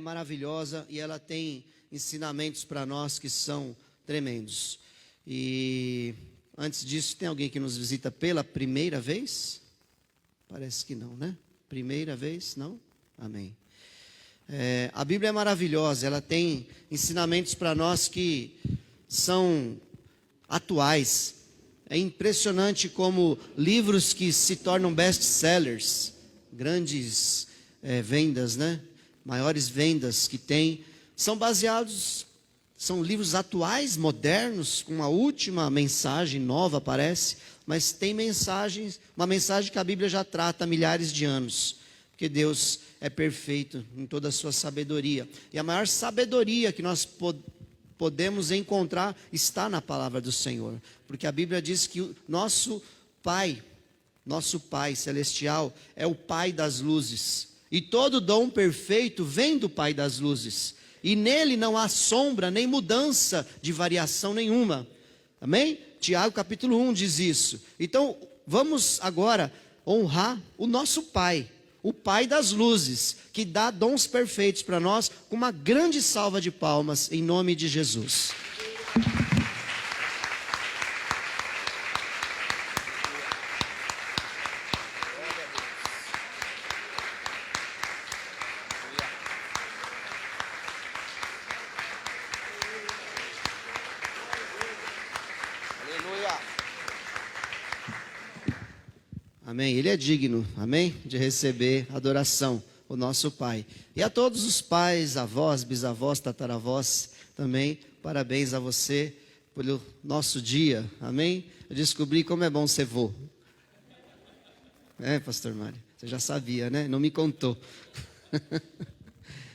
maravilhosa e ela tem ensinamentos para nós que são tremendos. E antes disso, tem alguém que nos visita pela primeira vez? Parece que não, né? Primeira vez, não? Amém. A Bíblia é maravilhosa, ela tem ensinamentos para nós que são atuais. É impressionante como livros que se tornam best-sellers, grandes vendas, né? Maiores vendas que tem, são baseados, são livros atuais, modernos, com uma última mensagem nova, parece, mas tem mensagens, uma mensagem que a Bíblia já trata há milhares de anos, porque Deus é perfeito em toda a sua sabedoria, e a maior sabedoria que nós podemos encontrar está na palavra do Senhor, porque a Bíblia diz que o nosso Pai celestial é o Pai das luzes, e todo dom perfeito vem do Pai das luzes, e nele não há sombra nem mudança de variação nenhuma. Amém? Tiago capítulo 1 diz isso. Então vamos agora honrar o nosso Pai, o Pai das luzes, que dá dons perfeitos para nós, com uma grande salva de palmas, em nome de Jesus. Amém, Ele é digno, amém, de receber adoração, o nosso Pai. E a todos os pais, avós, bisavós, tataravós, também, parabéns a você pelo nosso dia, amém. Eu descobri como é bom ser vô. Pastor Mário, você já sabia, né? Não me contou.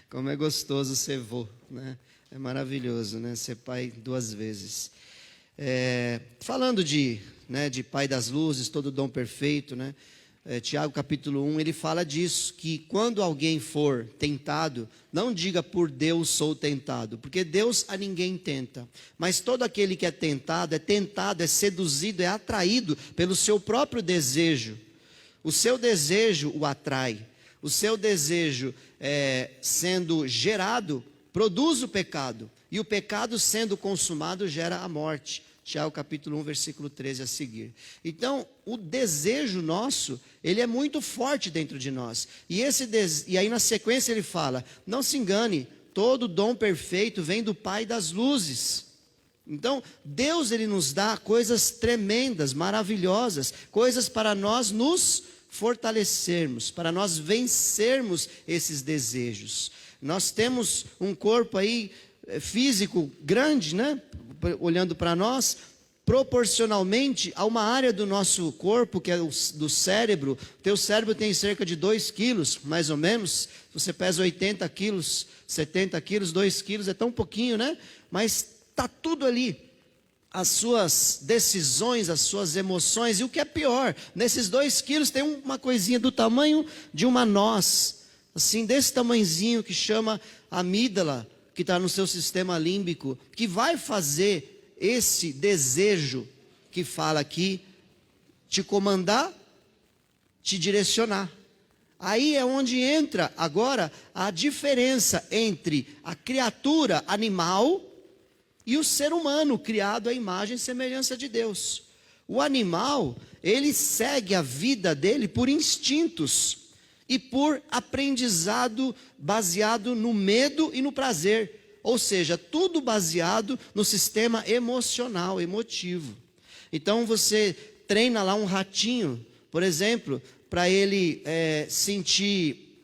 Como é gostoso ser vô, né? É maravilhoso, né? Ser pai 2 vezes. Falando de Pai das luzes, todo dom perfeito, né? Tiago capítulo 1, ele fala disso, que quando alguém for tentado, não diga por Deus sou tentado, porque Deus a ninguém tenta, mas todo aquele que é tentado, é seduzido, é atraído pelo seu próprio desejo. O seu desejo o atrai, o seu desejo sendo gerado, produz o pecado, e o pecado sendo consumado gera a morte. Tiago capítulo 1, versículo 13 a seguir. Então, o desejo nosso, ele é muito forte dentro de nós. E aí na sequência ele fala, não se engane, todo dom perfeito vem do Pai das luzes. Então, Deus ele nos dá coisas tremendas, maravilhosas, coisas para nós nos fortalecermos, para nós vencermos esses desejos. Nós temos um corpo aí físico grande, né? Olhando para nós, proporcionalmente a uma área do nosso corpo, que é do cérebro. Teu cérebro tem cerca de 2 quilos, mais ou menos. Você pesa 80 quilos, 70 quilos, 2 quilos, é tão pouquinho, né? Mas está tudo ali. As suas decisões, as suas emoções, e o que é pior, nesses 2 quilos tem uma coisinha do tamanho de uma noz, assim, desse tamanhozinho, que chama amígdala, que está no seu sistema límbico, que vai fazer esse desejo que fala aqui, te comandar, te direcionar. Aí é onde entra agora a diferença entre a criatura animal e o ser humano, criado à imagem e semelhança de Deus. O animal, ele segue a vida dele por instintos e por aprendizado baseado no medo e no prazer, ou seja, tudo baseado no sistema emocional, emotivo. Então você treina lá um ratinho, por exemplo, para ele sentir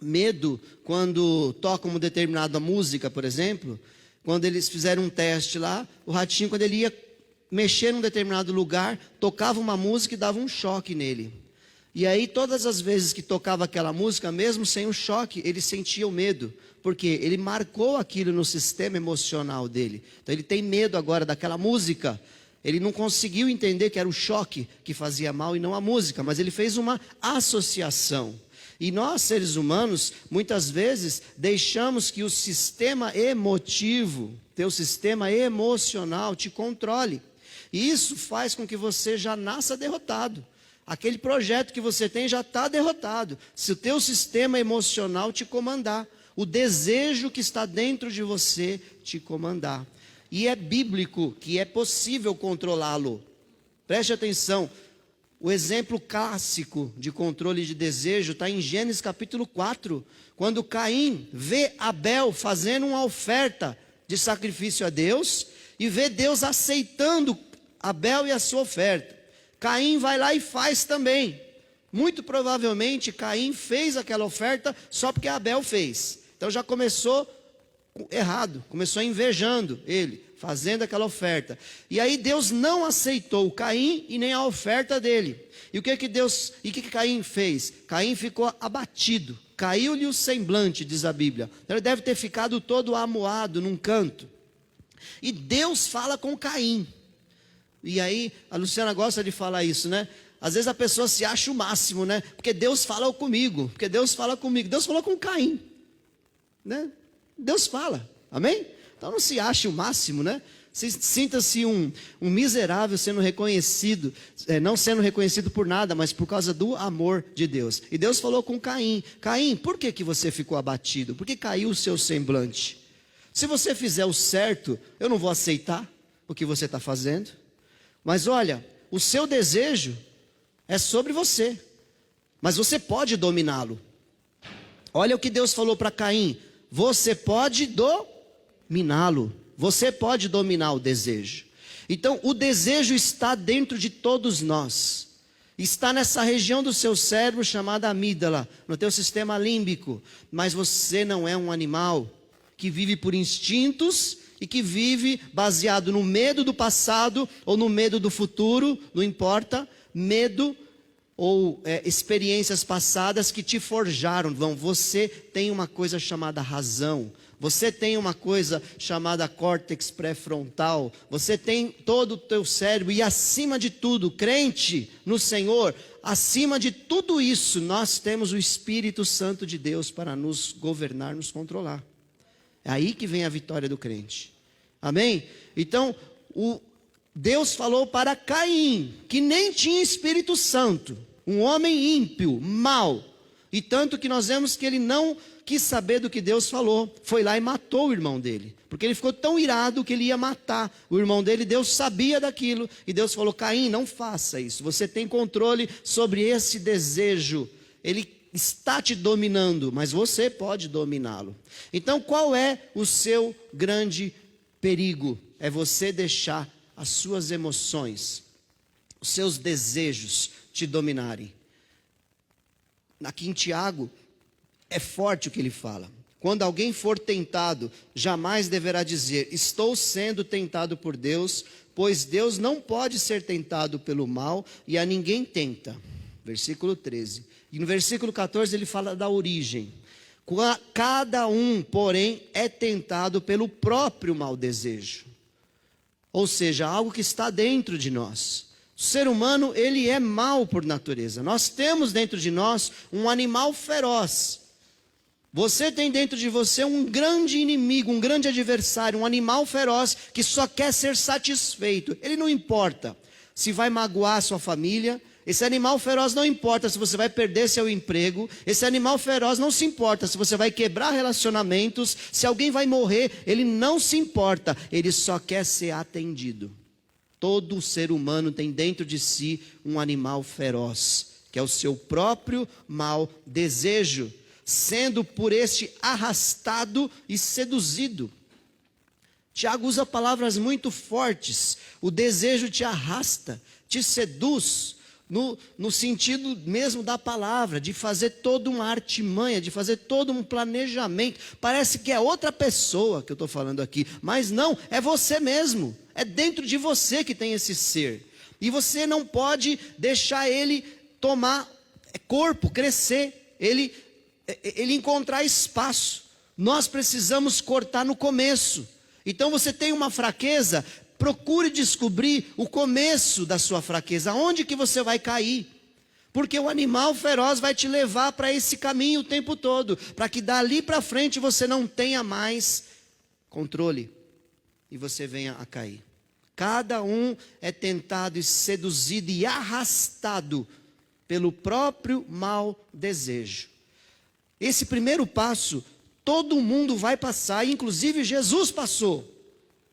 medo quando toca uma determinada música, por exemplo. Quando eles fizeram um teste lá, o ratinho, quando ele ia mexer num determinado lugar, tocava uma música e dava um choque nele. E aí todas as vezes que tocava aquela música, mesmo sem o choque, ele sentia o medo, porque ele marcou aquilo no sistema emocional dele. Então ele tem medo agora daquela música. Ele não conseguiu entender que era o choque que fazia mal e não a música, mas ele fez uma associação. E nós, seres humanos, muitas vezes deixamos que o sistema emotivo, teu sistema emocional te controle. E isso faz com que você já nasça derrotado. Aquele projeto que você tem já está derrotado, se o teu sistema emocional te comandar. o desejo que está dentro de você te comandar. E é bíblico que é possível controlá-lo. Preste atenção, o exemplo clássico de controle de desejo está em Gênesis capítulo 4, quando Caim vê Abel fazendo uma oferta de sacrifício a Deus, e vê Deus aceitando Abel e a sua oferta. Caim vai lá e faz também. Muito provavelmente Caim fez aquela oferta só porque Abel fez. Então já começou errado, começou invejando ele, fazendo aquela oferta. E aí Deus não aceitou Caim e nem a oferta dele. E o que Caim fez? Caim ficou abatido, caiu-lhe o semblante, diz a Bíblia. Então ele deve ter ficado todo amuado num canto. E Deus fala com Caim. E aí, a Luciana gosta de falar isso, né? Às vezes a pessoa se acha o máximo, né? Porque Deus fala comigo, porque Deus fala comigo. Deus falou com Caim, né? Deus fala, amém? Então não se ache o máximo, né? Sinta-se um miserável sendo reconhecido, não sendo reconhecido por nada, mas por causa do amor de Deus. E Deus falou com Caim: Caim, por que você ficou abatido? Por que caiu o seu semblante? Se você fizer o certo, eu não vou aceitar o que você está fazendo. Mas olha, o seu desejo é sobre você, mas você pode dominá-lo. Olha o que Deus falou para Caim: você pode dominá-lo. Você pode dominar o desejo. Então, o desejo está dentro de todos nós. Está nessa região do seu cérebro chamada amígdala, no teu sistema límbico. Mas você não é um animal que vive por instintos e que vive baseado no medo do passado ou no medo do futuro, não importa, medo ou experiências passadas que te forjaram. Você tem uma coisa chamada razão. Você tem uma coisa chamada córtex pré-frontal. Você tem todo o teu cérebro. E acima de tudo, crente no Senhor, acima de tudo isso, nós temos o Espírito Santo de Deus para nos governar, nos controlar. É aí que vem a vitória do crente. Amém? Então, Deus falou para Caim, que nem tinha Espírito Santo, um homem ímpio, mau. E tanto que nós vemos que ele não quis saber do que Deus falou, foi lá e matou o irmão dele, porque ele ficou tão irado que ele ia matar o irmão dele. Deus sabia daquilo, e Deus falou: Caim, não faça isso, você tem controle sobre esse desejo, ele está te dominando, mas você pode dominá-lo. Então qual é o seu grande perigo? É você deixar as suas emoções, os seus desejos te dominarem. Aqui em Tiago, é forte o que ele fala. Quando alguém for tentado, jamais deverá dizer: estou sendo tentado por Deus, pois Deus não pode ser tentado pelo mal e a ninguém tenta. Versículo 13. E no versículo 14 ele fala da origem. Cada um, porém, é tentado pelo próprio mau desejo. Ou seja, algo que está dentro de nós. O ser humano, ele é mau por natureza. Nós temos dentro de nós um animal feroz. Você tem dentro de você um grande inimigo, um grande adversário, um animal feroz que só quer ser satisfeito. Ele não importa se vai magoar a sua família. Esse animal feroz não importa se você vai perder seu emprego. Esse animal feroz não se importa se você vai quebrar relacionamentos, se alguém vai morrer. Ele não se importa, ele só quer ser atendido. Todo ser humano tem dentro de si um animal feroz, que é o seu próprio mau desejo, sendo por este arrastado e seduzido. Tiago usa palavras muito fortes. O desejo te arrasta, te seduz, no sentido mesmo da palavra, de fazer toda uma artimanha, de fazer todo um planejamento. Parece que é outra pessoa que eu estou falando aqui, mas não, é você mesmo. É dentro de você que tem esse ser. E você não pode deixar ele tomar corpo, crescer, ele encontrar espaço. Nós precisamos cortar no começo. Então você tem uma fraqueza, procure descobrir o começo da sua fraqueza, onde que você vai cair. Porque o animal feroz vai te levar para esse caminho o tempo todo, para que dali para frente você não tenha mais controle e você venha a cair. Cada um é tentado e seduzido e arrastado pelo próprio mau desejo. Esse primeiro passo, todo mundo vai passar, inclusive Jesus passou.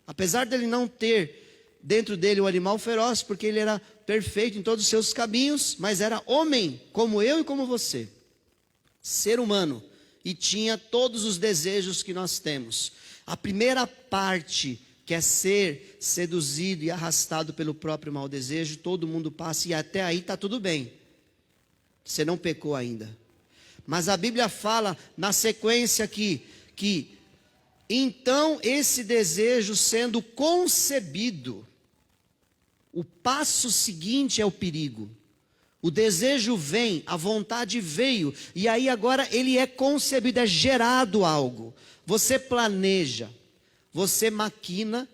Apesar dele não ter dentro dele o animal feroz, porque ele era perfeito em todos os seus caminhos, mas era homem, como eu e como você. Ser humano, e tinha todos os desejos que nós temos. A primeira parte, que é ser seduzido e arrastado pelo próprio mau desejo, todo mundo passa, e até aí está tudo bem. Você não pecou ainda. Mas a Bíblia fala na sequência aqui, que então esse desejo sendo concebido, o passo seguinte é o perigo. O desejo vem, a vontade veio, e aí agora ele é concebido, é gerado algo. Você planeja, você maquina,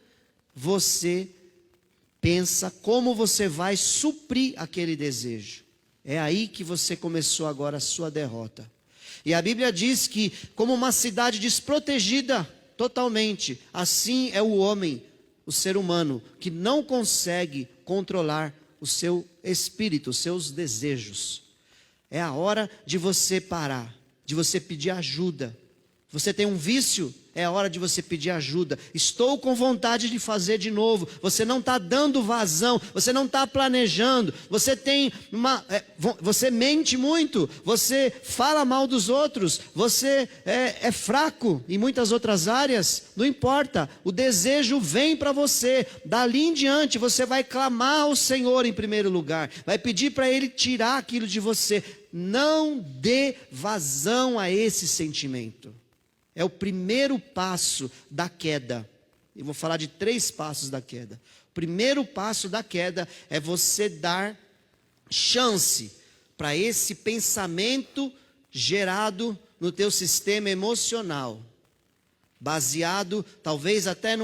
você pensa como você vai suprir aquele desejo. É aí que você começou agora a sua derrota. E a Bíblia diz que como uma cidade desprotegida totalmente, assim é o homem, o ser humano, que não consegue controlar o seu espírito, os seus desejos. É a hora de você parar, de você pedir ajuda. Você tem um vício, é a hora de você pedir ajuda. Estou com vontade de fazer de novo. Você não está dando vazão, você não está planejando. Você você mente muito, você fala mal dos outros, você é fraco em muitas outras áreas. Não importa, o desejo vem para você. Dali em diante você vai clamar ao Senhor em primeiro lugar, vai pedir para Ele tirar aquilo de você. Não dê vazão a esse sentimento. É o primeiro passo da queda. Eu vou falar de 3 passos da queda. O primeiro passo da queda é você dar chance para esse pensamento gerado no teu sistema emocional, baseado talvez até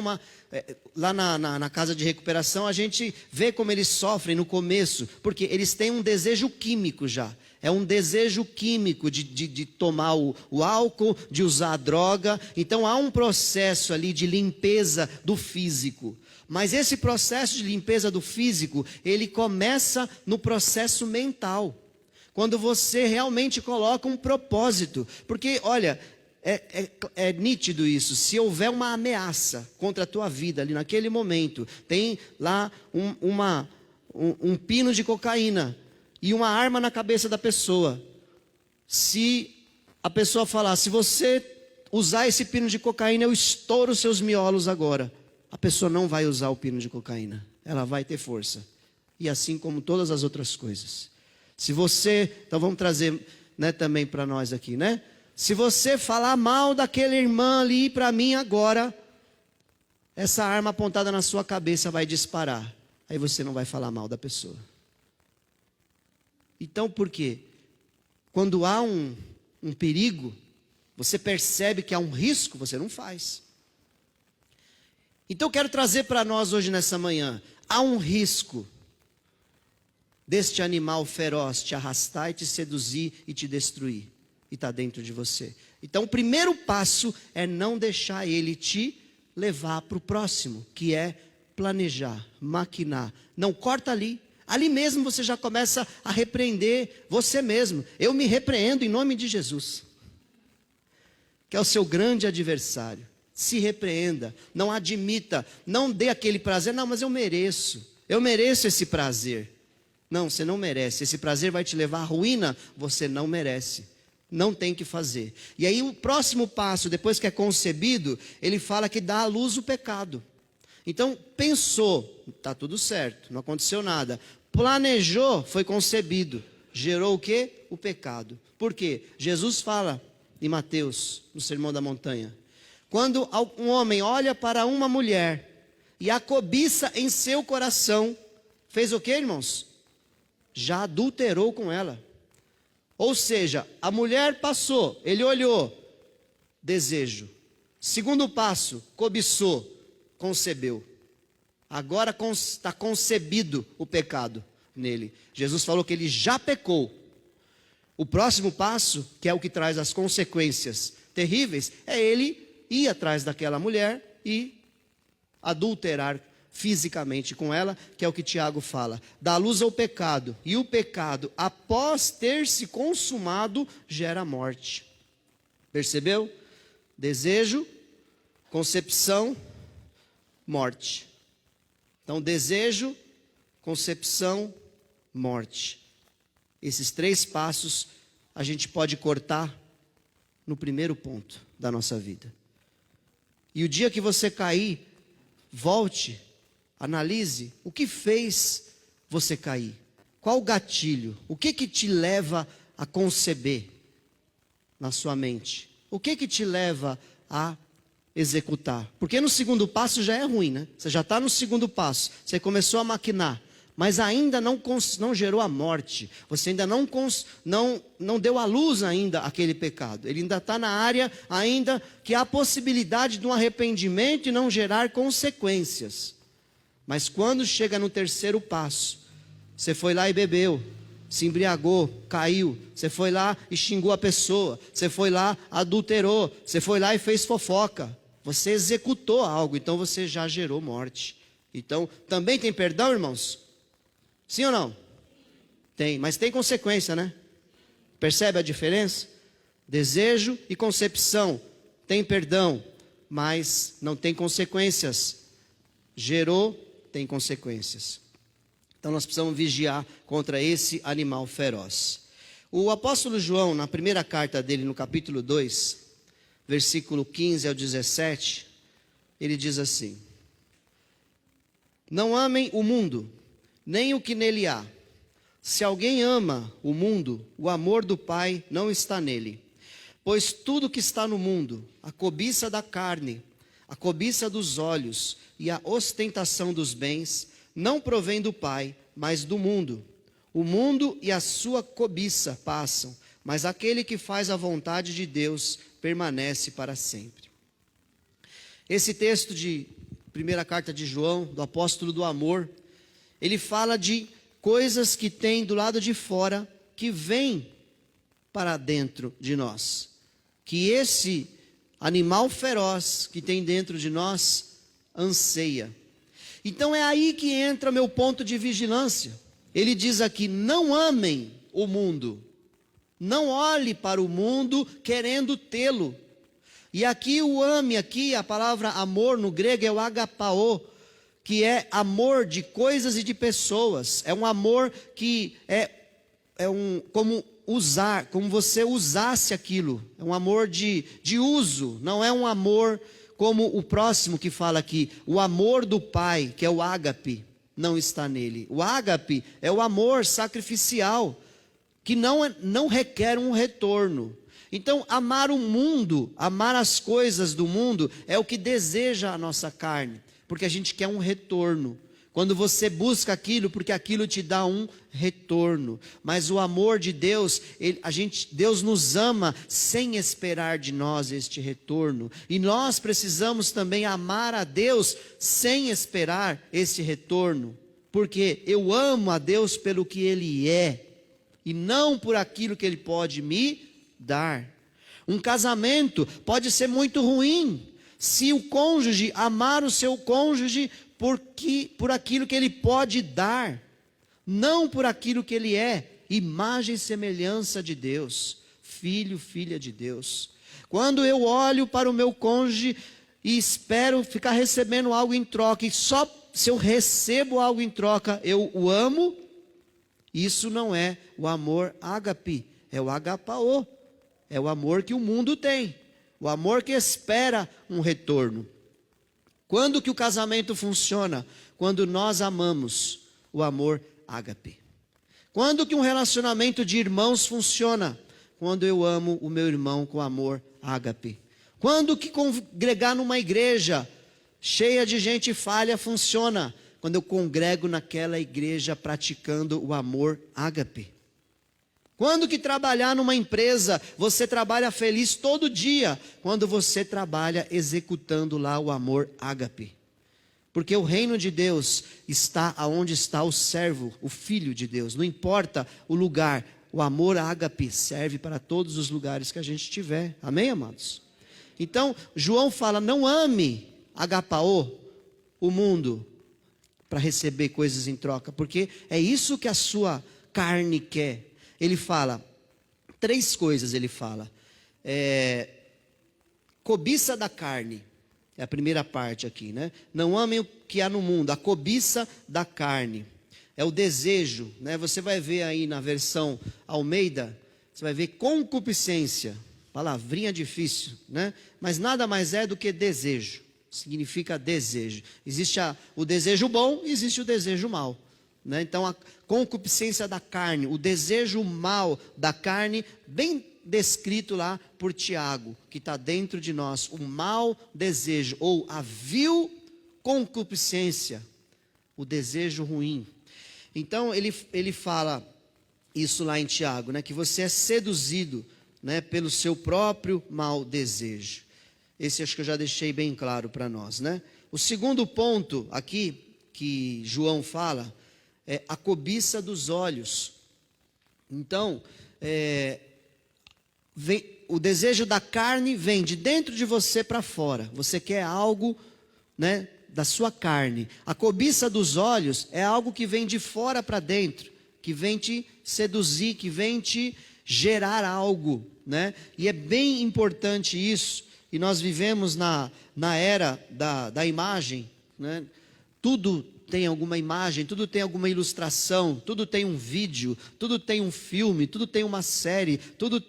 lá na casa de recuperação a gente vê como eles sofrem no começo, porque eles têm um desejo químico já. É um desejo químico de tomar o álcool, de usar a droga. Então há um processo ali de limpeza do físico. Mas esse processo de limpeza do físico, ele começa no processo mental. Quando você realmente coloca um propósito. Porque, olha, é nítido isso. Se houver uma ameaça contra a tua vida ali naquele momento, tem lá um pino de cocaína e uma arma na cabeça da pessoa. Se a pessoa falar, se você usar esse pino de cocaína, eu estouro os seus miolos agora. A pessoa não vai usar o pino de cocaína. Ela vai ter força. E assim como todas as outras coisas. Se você, então vamos trazer, né, também para nós aqui, né? Se você falar mal daquele irmão ali para mim agora, essa arma apontada na sua cabeça vai disparar. Aí você não vai falar mal da pessoa. Então por quê? Quando há um perigo, você percebe que há um risco, você não faz. Então eu quero trazer para nós hoje nessa manhã, há um risco deste animal feroz te arrastar e te seduzir e te destruir. E está dentro de você. Então o primeiro passo é não deixar ele te levar para o próximo, que é planejar, maquinar. Não, corta ali. Ali mesmo você já começa a repreender você mesmo. Eu me repreendo em nome de Jesus, que é o seu grande adversário. Se repreenda, não admita, não dê aquele prazer. Não, mas eu mereço esse prazer. Não, você não merece. Esse prazer vai te levar à ruína, você não merece. Não tem que fazer. E aí o próximo passo, depois que é concebido, ele fala que dá à luz o pecado. Então, pensou, está tudo certo, não aconteceu nada. Planejou, foi concebido. Gerou o quê? O pecado. Por quê? Jesus fala em Mateus, no Sermão da Montanha. Quando um homem olha para uma mulher e a cobiça em seu coração, fez o quê, irmãos? Já adulterou com ela. Ou seja, a mulher passou, ele olhou, desejo. Segundo passo, cobiçou, concebeu. Agora está concebido o pecado nele. Jesus falou que ele já pecou. O próximo passo, que é o que traz as consequências terríveis, é ele ir atrás daquela mulher e adulterar fisicamente com ela, que é o que Tiago fala. Dá luz ao pecado, e o pecado, após ter se consumado, gera morte. Percebeu? Desejo, concepção, morte. Então, desejo, concepção, morte. Esses 3 passos a gente pode cortar no primeiro ponto da nossa vida. E o dia que você cair, volte, analise o que fez você cair. Qual o gatilho? O que te leva a conceber na sua mente? O que te leva a executar? Porque no segundo passo já é ruim, né? Você já está no segundo passo, você começou a maquinar, mas ainda não gerou a morte. Você ainda não deu à luz ainda aquele pecado. Ele ainda está na área ainda que há a possibilidade de um arrependimento e não gerar consequências. Mas quando chega no terceiro passo, você foi lá e bebeu, se embriagou, caiu, você foi lá e xingou a pessoa, você foi lá, adulterou, você foi lá e fez fofoca, você executou algo, então você já gerou morte. Então, também tem perdão, irmãos? Sim ou não? Tem, mas tem consequência, né? Percebe a diferença? Desejo e concepção tem perdão, mas não tem consequências. Gerou, tem consequências. Então nós precisamos vigiar contra esse animal feroz. O apóstolo João, na primeira carta dele, no capítulo 2, versículo 15 ao 17, ele diz assim: não amem o mundo, nem o que nele há. Se alguém ama o mundo, o amor do Pai não está nele. Pois tudo que está no mundo, a cobiça da carne, a cobiça dos olhos e a ostentação dos bens, não provém do Pai, mas do mundo. O mundo e a sua cobiça passam, mas aquele que faz a vontade de Deus permanece para sempre. Esse texto de primeira carta de João, do apóstolo do amor, ele fala de coisas que tem do lado de fora, que vêm para dentro de nós. Que esse animal feroz que tem dentro de nós anseia. Então é aí que entra meu ponto de vigilância. Ele diz aqui: não amem o mundo. Não olhe para o mundo querendo tê-lo. E aqui o ame, aqui a palavra amor no grego é o agapao, que é amor de coisas e de pessoas. É um amor que é como usar, como você usasse aquilo. É um amor de uso, não é um amor como o próximo que fala aqui. O amor do Pai, que é o ágape, não está nele. O ágape é o amor sacrificial, que não requer um retorno. Então, amar o mundo, amar as coisas do mundo, é o que deseja a nossa carne, porque a gente quer um retorno. Quando você busca aquilo, porque aquilo te dá um retorno. Mas o amor de Deus, Deus nos ama sem esperar de nós este retorno. E nós precisamos também amar a Deus sem esperar esse retorno. Porque eu amo a Deus pelo que Ele é, e não por aquilo que Ele pode me dar. Um casamento pode ser muito ruim, se o cônjuge amar o seu cônjuge por aquilo que ele pode dar, não por aquilo que ele é, imagem e semelhança de Deus, filho, filha de Deus. Quando eu olho para o meu cônjuge e espero ficar recebendo algo em troca, e só se eu recebo algo em troca eu o amo, isso não é o amor ágape, é o agapao, é o amor que o mundo tem, o amor que espera um retorno. Quando que o casamento funciona? Quando nós amamos o amor ágape. Quando que um relacionamento de irmãos funciona? Quando eu amo o meu irmão com amor ágape. Quando que congregar numa igreja cheia de gente falha funciona? Quando eu congrego naquela igreja praticando o amor ágape. Quando que trabalhar numa empresa, você trabalha feliz todo dia, quando você trabalha executando lá o amor ágape. Porque o reino de Deus está aonde está o servo, o filho de Deus. Não importa o lugar, o amor ágape serve para todos os lugares que a gente tiver. Amém, amados? Então, João fala: não ame, agapao, o mundo, para receber coisas em troca. Porque é isso que a sua carne quer. Ele fala, 3 coisas ele fala. cobiça da carne. É a primeira parte aqui, né? Não amem o que há no mundo, a cobiça da carne. É o desejo, né? Você vai ver aí na versão Almeida, você vai ver concupiscência. Palavrinha difícil, né? Mas nada mais é do que desejo. Significa desejo. Existe o desejo bom e existe o desejo mau, né? Então a concupiscência da carne, o desejo mau da carne, bem descrito lá por Tiago, que está dentro de nós, o mau desejo, ou a vil concupiscência, o desejo ruim. Então ele fala isso lá em Tiago, né, que você é seduzido, né, pelo seu próprio mau desejo. Esse acho que eu já deixei bem claro para nós, né? O segundo ponto aqui, que João fala, é a cobiça dos olhos. Então, o desejo da carne vem de dentro de você para fora. Você quer algo, né, da sua carne. A cobiça dos olhos é algo que vem de fora para dentro, que vem te seduzir, que vem te gerar algo, né? E é bem importante isso. E nós vivemos na era da imagem, né? Tudo tem alguma imagem, tudo tem alguma ilustração, tudo tem um vídeo, tudo tem um filme, tudo tem uma série, tudo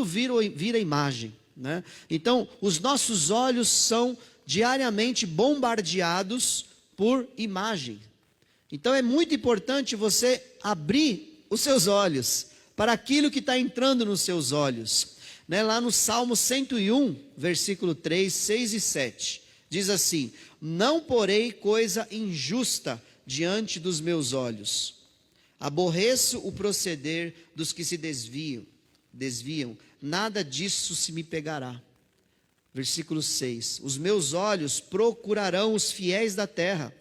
vira imagem, né? Então, os nossos olhos são diariamente bombardeados por imagem. Então, é muito importante você abrir os seus olhos para aquilo que está entrando nos seus olhos, né? Lá no Salmo 101, versículo 3, 6 e 7, diz assim: não porei coisa injusta diante dos meus olhos, aborreço o proceder dos que se desviam, nada disso se me pegará. Versículo 6, os meus olhos procurarão os fiéis da terra,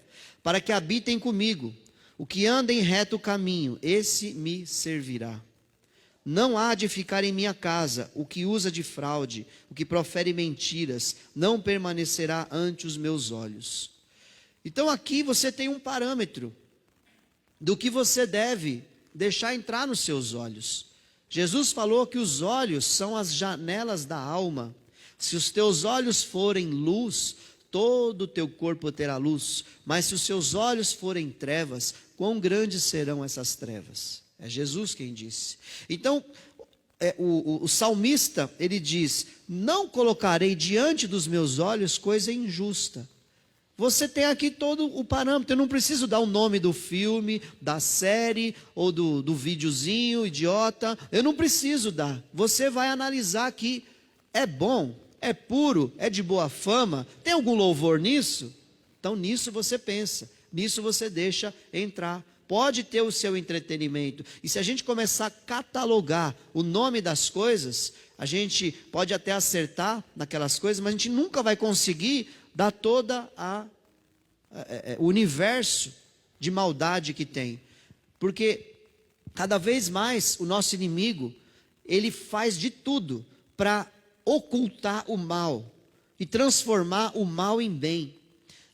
para que habitem comigo. O que anda em reto caminho, esse me servirá. Não há de ficar em minha casa o que usa de fraude, o que profere mentiras, não permanecerá ante os meus olhos. Então aqui você tem um parâmetro do que você deve deixar entrar nos seus olhos. Jesus falou que os olhos são as janelas da alma. Se os teus olhos forem luz, todo o teu corpo terá luz. Mas se os seus olhos forem trevas, quão grandes serão essas trevas? É Jesus quem disse. Então, o salmista, ele diz: não colocarei diante dos meus olhos coisa injusta. Você tem aqui todo o parâmetro. Eu não preciso dar o nome do filme, da série, ou do videozinho idiota. Eu não preciso dar. Você vai analisar aqui. É bom? É puro? É de boa fama? Tem algum louvor nisso? Então nisso você pensa. Nisso você deixa entrar. Pode ter o seu entretenimento. E se a gente começar a catalogar o nome das coisas, a gente pode até acertar naquelas coisas, mas a gente nunca vai conseguir dar toda o universo de maldade que tem. Porque cada vez mais o nosso inimigo, ele faz de tudo para ocultar o mal e transformar o mal em bem.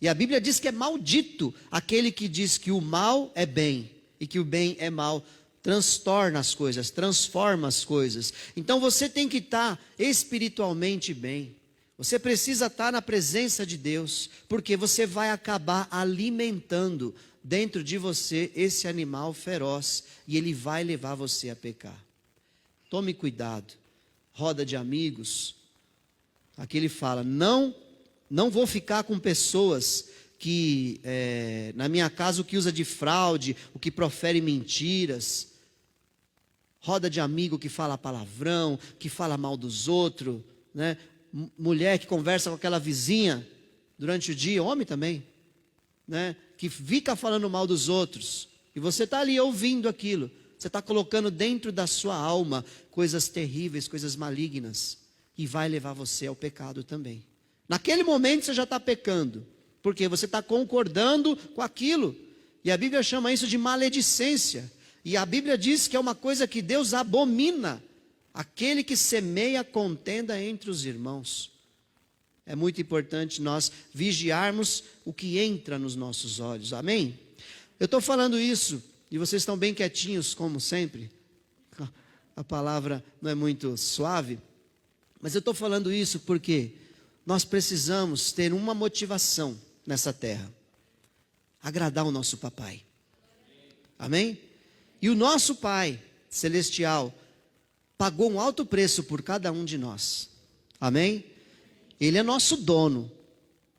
E a Bíblia diz que é maldito aquele que diz que o mal é bem e que o bem é mal. Transtorna as coisas, transforma as coisas. Então você tem que estar espiritualmente bem. Você precisa estar na presença de Deus, porque você vai acabar alimentando dentro de você esse animal feroz e ele vai levar você a pecar. Tome cuidado. Roda de amigos. Aqui ele fala: não vou ficar com pessoas que, na minha casa, o que usa de fraude, o que profere mentiras. Roda de amigo que fala palavrão, que fala mal dos outros, né? Mulher que conversa com aquela vizinha durante o dia, homem também, né? Que fica falando mal dos outros. E você está ali ouvindo aquilo. Você está colocando dentro da sua alma coisas terríveis, coisas malignas. E vai levar você ao pecado também. Naquele momento você já está pecando, porque você está concordando com aquilo. E a Bíblia chama isso de maledicência. E a Bíblia diz que é uma coisa que Deus abomina. Aquele que semeia contenda entre os irmãos. É muito importante nós vigiarmos o que entra nos nossos olhos. Amém? Eu estou falando isso, e vocês estão bem quietinhos, como sempre. A palavra não é muito suave. Mas eu estou falando isso porque nós precisamos ter uma motivação nessa terra: agradar o nosso papai. Amém? E o nosso Pai Celestial pagou um alto preço por cada um de nós. Amém? Ele é nosso dono,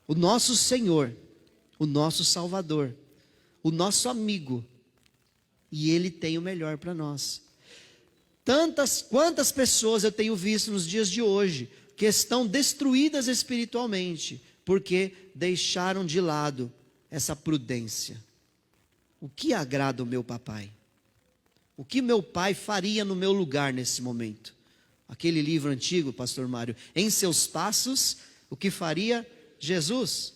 o nosso Senhor, o nosso Salvador, o nosso amigo. E Ele tem o melhor para nós. Quantas pessoas eu tenho visto nos dias de hoje que estão destruídas espiritualmente porque deixaram de lado essa prudência. O que agrada o meu papai? O que meu pai faria no meu lugar nesse momento? Aquele livro antigo, pastor Mário, Em Seus Passos, o que faria Jesus?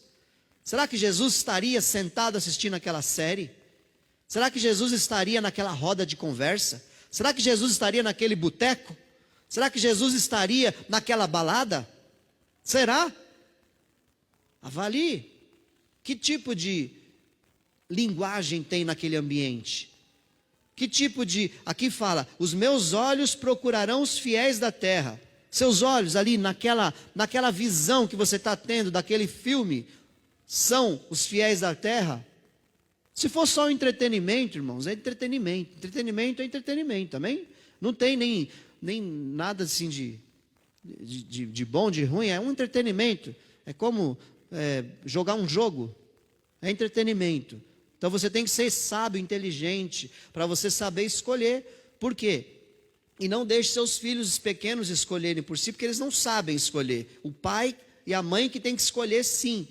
Será que Jesus estaria sentado assistindo aquela série? Será que Jesus estaria naquela roda de conversa? Será que Jesus estaria naquele boteco? Será que Jesus estaria naquela balada? Será? Avalie. Que tipo de linguagem tem naquele ambiente? Que tipo de... Aqui fala, os meus olhos procurarão os fiéis da terra. Seus olhos ali naquela visão que você está tendo daquele filme, são os fiéis da terra? Se for só um entretenimento, irmãos, é entretenimento. Entretenimento é entretenimento, amém? Não tem nem nada assim de bom, de ruim, é um entretenimento. É como jogar um jogo, é entretenimento. Então você tem que ser sábio, inteligente, para você saber escolher. Por quê? E não deixe seus filhos pequenos escolherem por si, porque eles não sabem escolher. O pai e a mãe que tem que escolher sim.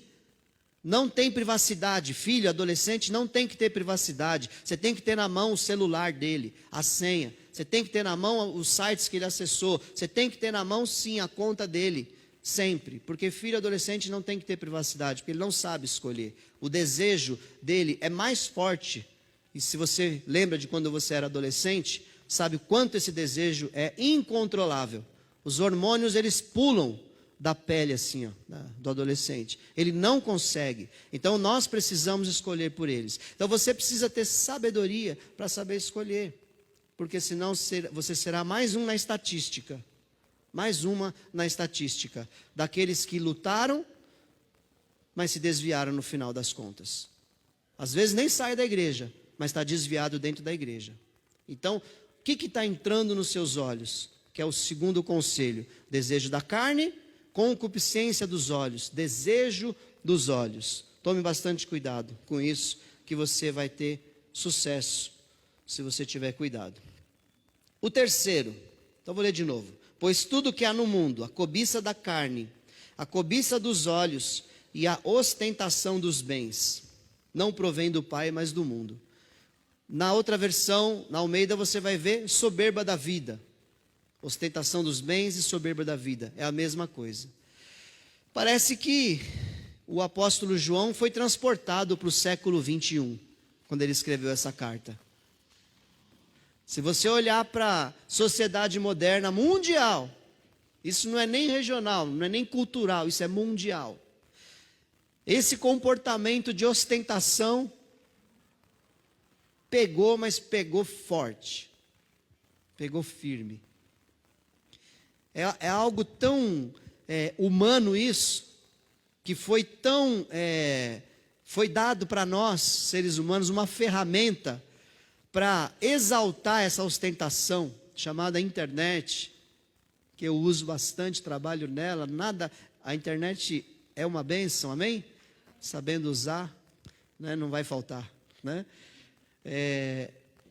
Não tem privacidade, filho, adolescente, não tem que ter privacidade. Você tem que ter na mão o celular dele, a senha. Você tem que ter na mão os sites que ele acessou. Você tem que ter na mão, sim, a conta dele, sempre. Porque filho adolescente não tem que ter privacidade, porque ele não sabe escolher. O desejo dele é mais forte. E se você lembra de quando você era adolescente, sabe o quanto esse desejo é incontrolável. Os hormônios, eles pulam da pele assim, ó, do adolescente. Ele não consegue. Então nós precisamos escolher por eles. Então você precisa ter sabedoria para saber escolher. Porque senão você será mais um na estatística. Mais uma na estatística. Daqueles que lutaram, mas se desviaram no final das contas. Às vezes nem sai da igreja, mas está desviado dentro da igreja. Então, o que está entrando nos seus olhos? Que é o segundo conselho. Desejo da carne, concupiscência dos olhos, desejo dos olhos. Tome bastante cuidado com isso, que você vai ter sucesso, se você tiver cuidado. O terceiro, então vou ler de novo. Pois tudo que há no mundo, a cobiça da carne, a cobiça dos olhos e a ostentação dos bens, não provém do Pai, mas do mundo. Na outra versão, na Almeida, você vai ver soberba da vida. Ostentação dos bens e soberba da vida, é a mesma coisa. Parece que o apóstolo João foi transportado para o século 21, quando ele escreveu essa carta. Se você olhar para a sociedade moderna mundial, isso não é nem regional, não é nem cultural, isso é mundial. Esse comportamento de ostentação pegou, mas pegou forte, pegou firme. É algo tão humano isso, que foi dado para nós, seres humanos, uma ferramenta para exaltar essa ostentação, chamada internet, que eu uso bastante, trabalho nela, a internet é uma bênção, amém? Sabendo usar, né, não vai faltar, né?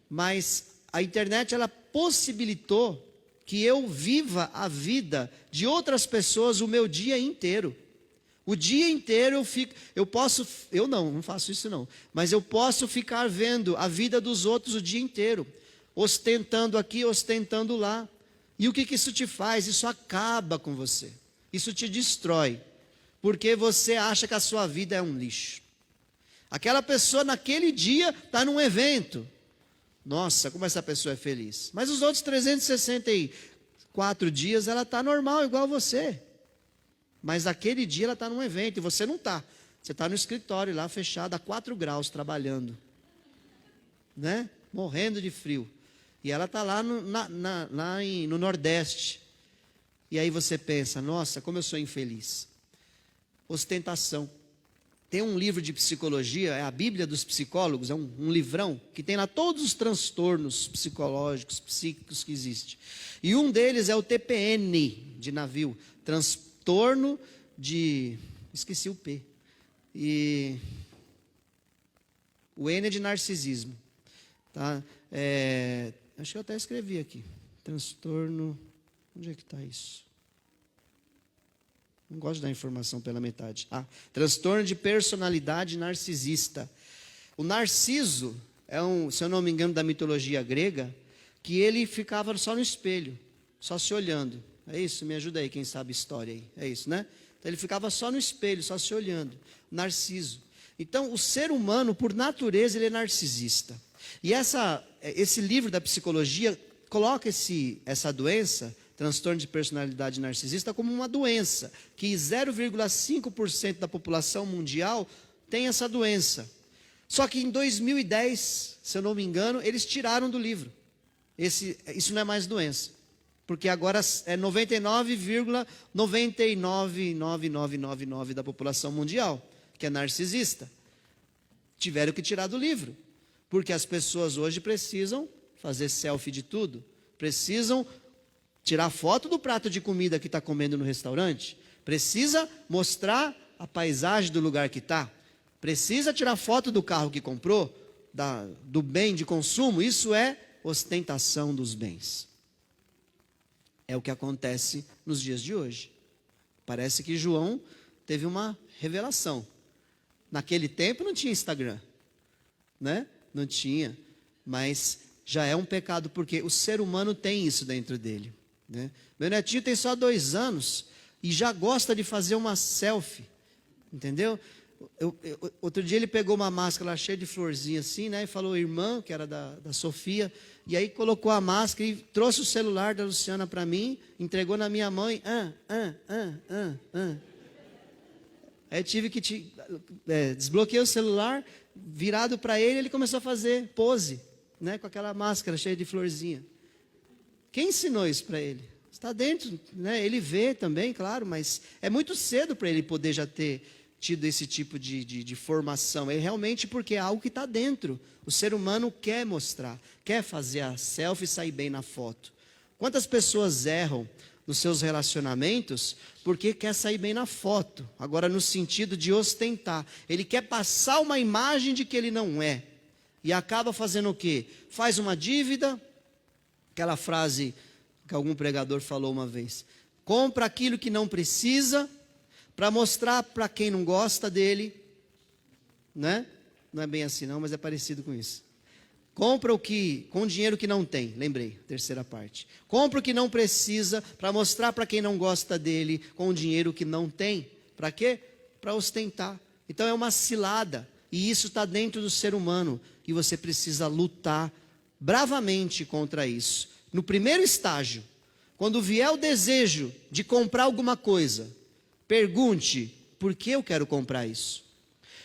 Mas a internet, ela possibilitou que eu viva a vida de outras pessoas o meu dia inteiro. O dia inteiro eu não faço isso não, mas eu posso ficar vendo a vida dos outros o dia inteiro, ostentando aqui, ostentando lá. E o que isso te faz? Isso acaba com você, isso te destrói, porque você acha que a sua vida é um lixo. Aquela pessoa naquele dia está num evento, nossa, como essa pessoa é feliz, mas os outros 364 dias ela está normal, igual você. Mas aquele dia ela está num evento e você não está. Você está no escritório lá fechado a 4 graus trabalhando, né? Morrendo de frio. E ela está lá no Nordeste, E aí você pensa, nossa, como eu sou infeliz. Ostentação. Tem um livro de psicologia, é a Bíblia dos Psicólogos, é um livrão, que tem lá todos os transtornos psicológicos, psíquicos que existem. E um deles é o TPN, de navio, transtorno de... esqueci o P. E o N é de narcisismo. Tá? Acho que eu até escrevi aqui. Transtorno... Onde é que está isso? Não gosto de dar informação pela metade. Transtorno de personalidade narcisista. O Narciso é se eu não me engano, da mitologia grega, que ele ficava só no espelho, só se olhando. É isso? Me ajuda aí, quem sabe história aí. É isso, né? Então ele ficava só no espelho, só se olhando. Narciso. Então, o ser humano, por natureza, ele é narcisista. E esse livro da psicologia coloca essa doença, transtorno de personalidade narcisista, como uma doença, que 0,5% da população mundial tem essa doença. Só que em 2010, se eu não me engano, eles tiraram do livro. Isso não é mais doença, porque agora é 99,999999 da população mundial, que é narcisista. Tiveram que tirar do livro, porque as pessoas hoje precisam fazer selfie de tudo, precisam tirar foto do prato de comida que está comendo no restaurante, precisa mostrar a paisagem do lugar que está, precisa tirar foto do carro que comprou, do bem de consumo. Isso é ostentação dos bens. É o que acontece nos dias de hoje. Parece que João teve uma revelação. Naquele tempo não tinha Instagram, né? Não tinha, mas já é um pecado, porque o ser humano tem isso dentro dele, né? Meu netinho tem só 2 anos e já gosta de fazer uma selfie, entendeu? Outro dia ele pegou uma máscara lá cheia de florzinha assim, né? E falou, irmã, que era da Sofia, e aí colocou a máscara e trouxe o celular da Luciana para mim, entregou na minha mão e... Aí eu tive que desbloqueei o celular, virado para ele, ele começou a fazer pose, né? Com aquela máscara cheia de florzinha. Quem ensinou isso para ele? Está dentro, né? Ele vê também, claro, mas é muito cedo para ele poder já ter tido esse tipo de formação. É realmente porque é algo que está dentro. O ser humano quer mostrar, quer fazer a selfie e sair bem na foto. Quantas pessoas erram nos seus relacionamentos porque quer sair bem na foto? Agora, no sentido de ostentar. Ele quer passar uma imagem de que ele não é. E acaba fazendo o quê? Faz uma dívida. Aquela frase que algum pregador falou uma vez. Compra aquilo que não precisa para mostrar para quem não gosta dele, né? Não é bem assim não, mas é parecido com isso. Compra com dinheiro que não tem, lembrei, terceira parte. Compra o que não precisa para mostrar para quem não gosta dele com o dinheiro que não tem. Para quê? Para ostentar. Então é uma cilada, e isso está dentro do ser humano, e você precisa lutar bravamente contra isso. No primeiro estágio, quando vier o desejo de comprar alguma coisa, pergunte, por que eu quero comprar isso?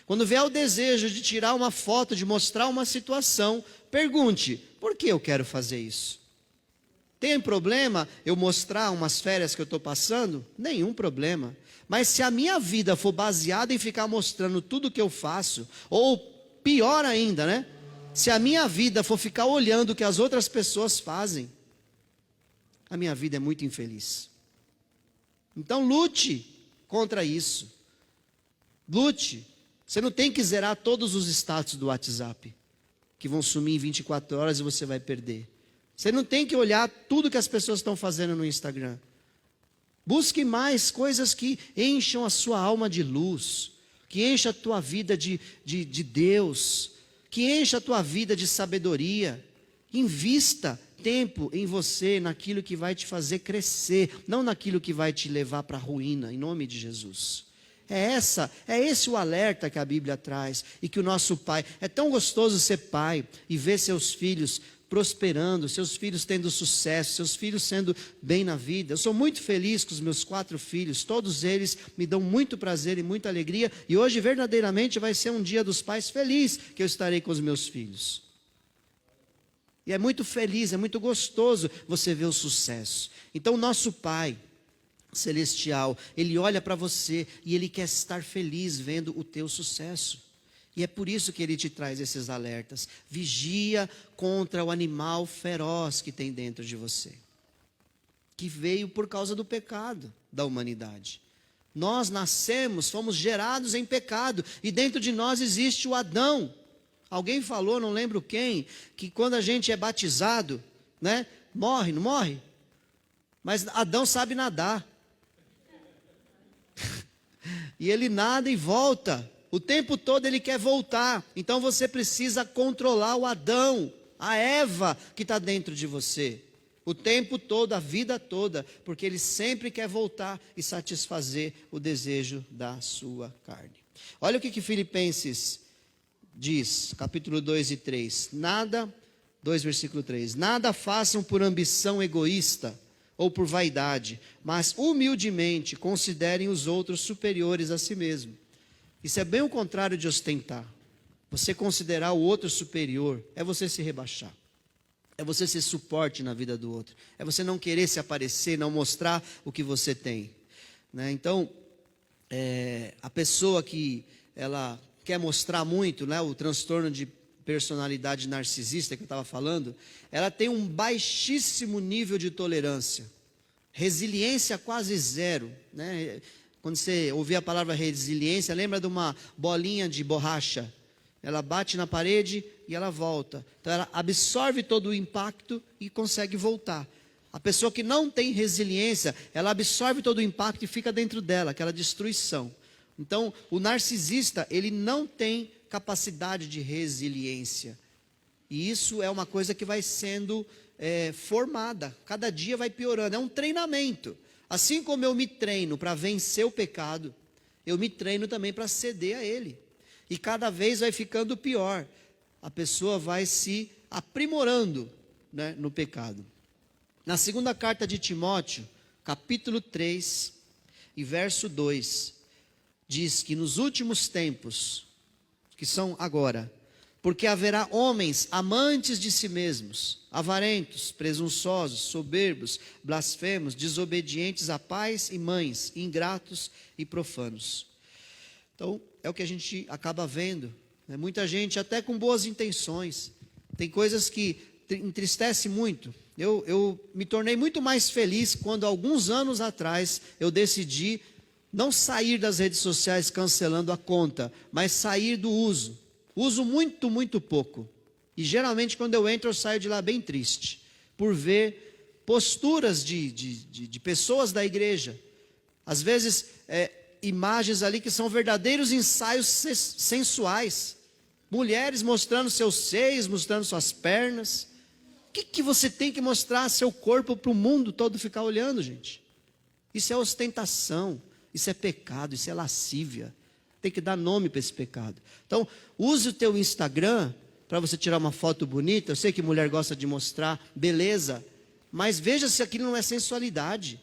Quando vier o desejo de tirar uma foto, de mostrar uma situação, pergunte, por que eu quero fazer isso? Tem problema eu mostrar umas férias que eu estou passando? Nenhum problema. Mas se a minha vida for baseada em ficar mostrando tudo que eu faço, ou pior ainda, né? Se a minha vida for ficar olhando o que as outras pessoas fazem, a minha vida é muito infeliz. Então lute contra isso. Lute. Você não tem que zerar todos os status do WhatsApp, que vão sumir em 24 horas e você vai perder. Você não tem que olhar tudo que as pessoas estão fazendo no Instagram. Busque mais coisas que encham a sua alma de luz, que encha a tua vida de Deus, que encha a tua vida de sabedoria. Invista tempo em você, naquilo que vai te fazer crescer, não naquilo que vai te levar para a ruína, em nome de Jesus. É esse o alerta que a Bíblia traz, e que o nosso Pai, é tão gostoso ser pai, e ver seus filhos prosperando, seus filhos tendo sucesso, seus filhos sendo bem na vida. Eu sou muito feliz com os meus 4 filhos, todos eles me dão muito prazer e muita alegria, e hoje verdadeiramente vai ser um dia dos pais feliz, que eu estarei com os meus filhos. E é muito feliz, é muito gostoso você ver o sucesso. Então, nosso Pai, celestial, Ele olha para você e Ele quer estar feliz vendo o teu sucesso. E é por isso que Ele te traz esses alertas. Vigia contra o animal feroz que tem dentro de você, que veio por causa do pecado da humanidade. Nós nascemos, fomos gerados em pecado, e dentro de nós existe o Adão. Alguém falou, não lembro quem, que quando a gente é batizado, né, morre, não morre? Mas Adão sabe nadar. E ele nada e volta. O tempo todo ele quer voltar. Então você precisa controlar o Adão, a Eva que está dentro de você. O tempo todo, a vida toda. Porque ele sempre quer voltar e satisfazer o desejo da sua carne. Olha o que Filipenses diz, capítulo 2 e 3. 2 versículo 3. Nada façam por ambição egoísta ou por vaidade, mas humildemente considerem os outros superiores a si mesmo. Isso é bem o contrário de ostentar. Você considerar o outro superior é você se rebaixar. É você ser suporte na vida do outro. É você não querer se aparecer, não mostrar o que você tem, né? Então, a pessoa que ela quer mostrar muito, né, o transtorno de personalidade narcisista que eu estava falando, ela tem um baixíssimo nível de tolerância, resiliência quase zero, né? Quando você ouvir a palavra resiliência, lembra de uma bolinha de borracha? Ela bate na parede e ela volta. Então ela absorve todo o impacto e consegue voltar. A pessoa que não tem resiliência, ela absorve todo o impacto e fica dentro dela, aquela destruição. Então o narcisista, ele não tem capacidade de resiliência. E isso é uma coisa que vai sendo formada. Cada dia vai piorando. É um treinamento. Assim como eu me treino para vencer o pecado, eu me treino também para ceder a ele. E cada vez vai ficando pior. A pessoa vai se aprimorando, né, no pecado. Na segunda carta de Timóteo, capítulo 3 e verso 2, diz que nos últimos tempos, que são agora, porque haverá homens amantes de si mesmos, avarentos, presunçosos, soberbos, blasfemos, desobedientes a pais e mães, ingratos e profanos. Então, é o que a gente acaba vendo, né? Muita gente até com boas intenções, tem coisas que entristecem muito. Eu me tornei muito mais feliz quando alguns anos atrás eu decidi não sair das redes sociais cancelando a conta, mas sair do uso. Uso muito, muito pouco. E geralmente quando eu entro eu saio de lá bem triste, por ver posturas de pessoas da igreja. Às vezes imagens ali que são verdadeiros ensaios sensuais. Mulheres mostrando seus seios, mostrando suas pernas. O que você tem que mostrar seu corpo para o mundo todo ficar olhando, gente? Isso é ostentação, isso é pecado, isso é lascívia. Tem que dar nome para esse pecado. Então, use o teu Instagram para você tirar uma foto bonita. Eu sei que mulher gosta de mostrar beleza, mas veja se aquilo não é sensualidade.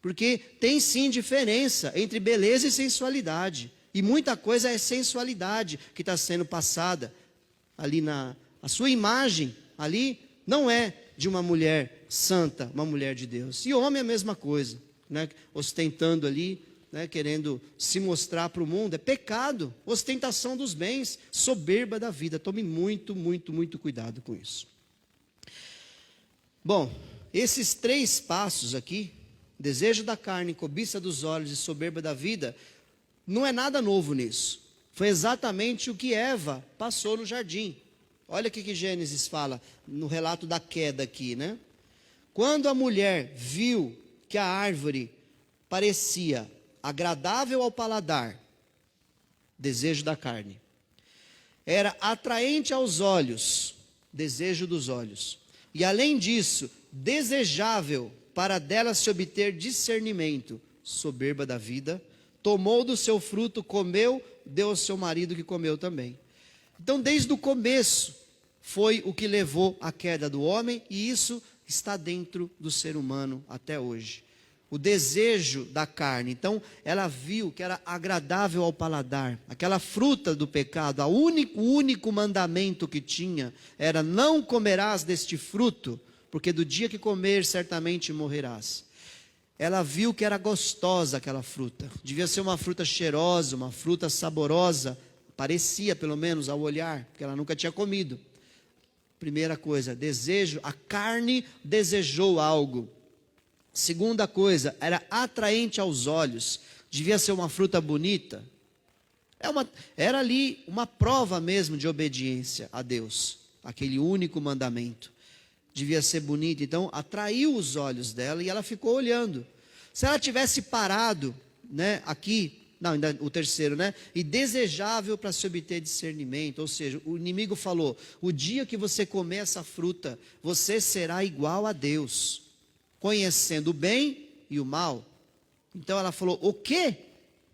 Porque tem sim diferença entre beleza e sensualidade. E muita coisa é sensualidade que está sendo passada ali a sua imagem ali não é de uma mulher santa, uma mulher de Deus. E homem é a mesma coisa, né? Ostentando ali, né, querendo se mostrar para o mundo, é pecado, ostentação dos bens, soberba da vida. Tome muito, muito, muito cuidado com isso. Bom, esses 3 passos aqui, desejo da carne, cobiça dos olhos e soberba da vida, não é nada novo nisso. Foi exatamente o que Eva passou no jardim. Olha o que Gênesis fala no relato da queda aqui, né? Quando a mulher viu que a árvore parecia agradável ao paladar, desejo da carne, era atraente aos olhos, desejo dos olhos, e além disso, desejável para dela se obter discernimento, soberba da vida, tomou do seu fruto, comeu, deu ao seu marido que comeu também. Então, desde o começo, foi o que levou à queda do homem, e isso está dentro do ser humano até hoje. O desejo da carne. Então, ela viu que era agradável ao paladar. Aquela fruta do pecado, o único mandamento que tinha era: não comerás deste fruto, porque do dia que comer certamente morrerás. ela viu que era gostosa aquela fruta. Devia ser uma fruta cheirosa, uma fruta saborosa. Parecia, pelo menos, ao olhar, porque ela nunca tinha comido. Primeira coisa, desejo. A carne desejou algo. Segunda coisa, era atraente aos olhos. Devia ser uma fruta bonita. Era ali uma prova mesmo de obediência a Deus. Aquele único mandamento. Devia ser bonita, então atraiu os olhos dela e ela ficou olhando. Se ela tivesse parado, né, aqui, não, ainda o terceiro, né, e desejável para se obter discernimento, ou seja, o inimigo falou: o dia que você comer essa fruta, você será igual a Deus, conhecendo o bem e o mal. Então ela falou: o quê?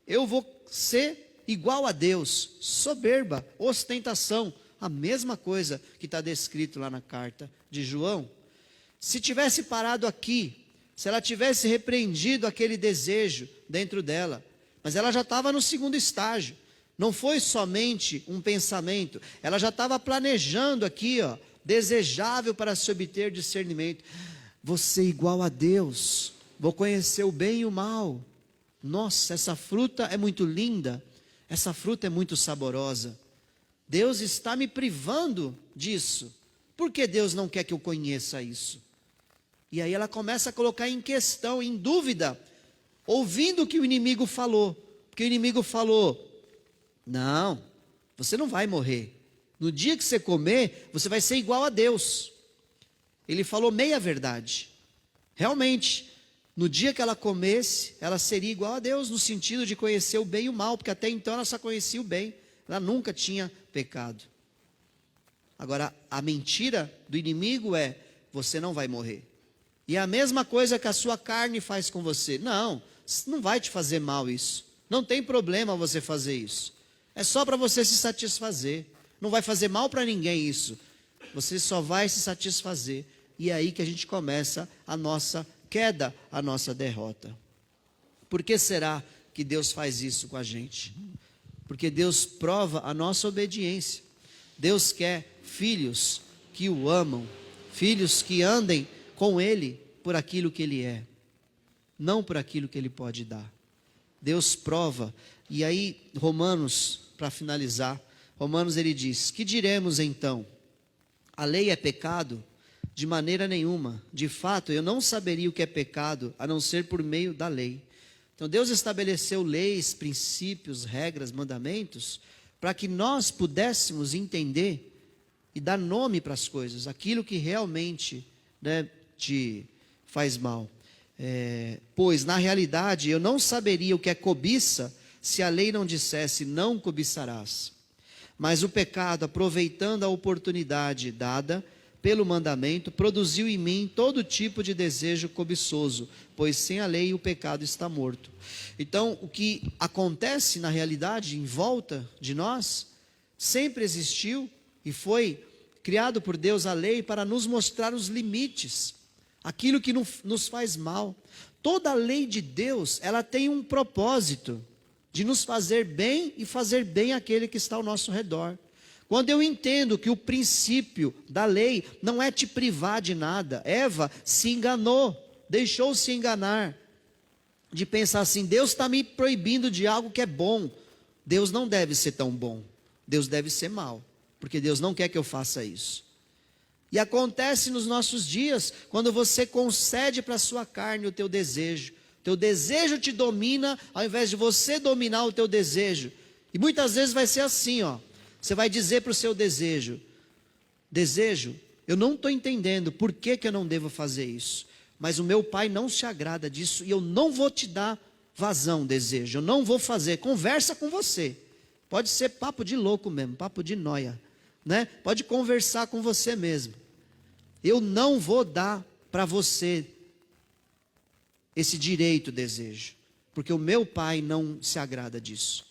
Eu vou ser igual a Deus? Soberba, ostentação. A mesma coisa que está descrito lá na carta de João. Se tivesse parado aqui, se ela tivesse repreendido aquele desejo dentro dela, mas ela já estava no segundo estágio, não foi somente um pensamento, ela já estava planejando aqui, ó, desejável para se obter discernimento. Vou ser igual a Deus, vou conhecer o bem e o mal. Nossa, essa fruta é muito linda, essa fruta é muito saborosa. Deus está me privando disso. Por que Deus não quer que eu conheça isso? E aí ela começa a colocar em questão, em dúvida, ouvindo o que o inimigo falou. Porque o inimigo falou: não, você não vai morrer. No dia que você comer, você vai ser igual a Deus. Ele falou meia verdade. Realmente, no dia que ela comesse, ela seria igual a Deus, no sentido de conhecer o bem e o mal, porque até então ela só conhecia o bem. Ela nunca tinha pecado. Agora, a mentira do inimigo é: você não vai morrer. E é a mesma coisa que a sua carne faz com você. Não vai te fazer mal isso. Não tem problema você fazer isso. É só para você se satisfazer. Não vai fazer mal para ninguém isso. Você só vai se satisfazer. E é aí que a gente começa a nossa queda, a nossa derrota. Por que será que Deus faz isso com a gente? Porque Deus prova a nossa obediência. Deus quer filhos que o amam, filhos que andem com Ele por aquilo que Ele é, não por aquilo que Ele pode dar. Deus prova. E aí, Romanos, para finalizar, Romanos ele diz: que diremos então? A lei é pecado? De maneira nenhuma. De fato, eu não saberia o que é pecado, a não ser por meio da lei. Então Deus estabeleceu leis, princípios, regras, mandamentos, para que nós pudéssemos entender e dar nome para as coisas, aquilo que realmente, né, te faz mal. Pois na realidade eu não saberia o que é cobiça, se a lei não dissesse: não cobiçarás. Mas o pecado, aproveitando a oportunidade dada pelo mandamento, produziu em mim todo tipo de desejo cobiçoso, pois sem a lei o pecado está morto. Então, o que acontece na realidade, em volta de nós, sempre existiu e foi criado por Deus a lei para nos mostrar os limites, aquilo que nos faz mal. Toda a lei de Deus, ela tem um propósito de nos fazer bem e fazer bem àquele que está ao nosso redor. Quando eu entendo que o princípio da lei não é te privar de nada, Eva se enganou, deixou-se enganar, de pensar assim: Deus está me proibindo de algo que é bom. Deus não deve ser tão bom, Deus deve ser mau, porque Deus não quer que eu faça isso. E acontece nos nossos dias, quando você concede para a sua carne o teu desejo te domina, ao invés de você dominar o teu desejo. E muitas vezes vai ser assim, ó. Você vai dizer para o seu desejo: eu não estou entendendo por que eu não devo fazer isso, mas o meu pai não se agrada disso e eu não vou te dar vazão, desejo, eu não vou fazer. Conversa com você, pode ser papo de louco mesmo, papo de nóia, né? Pode conversar com você mesmo. Eu não vou dar para você esse direito, desejo, porque o meu pai não se agrada disso.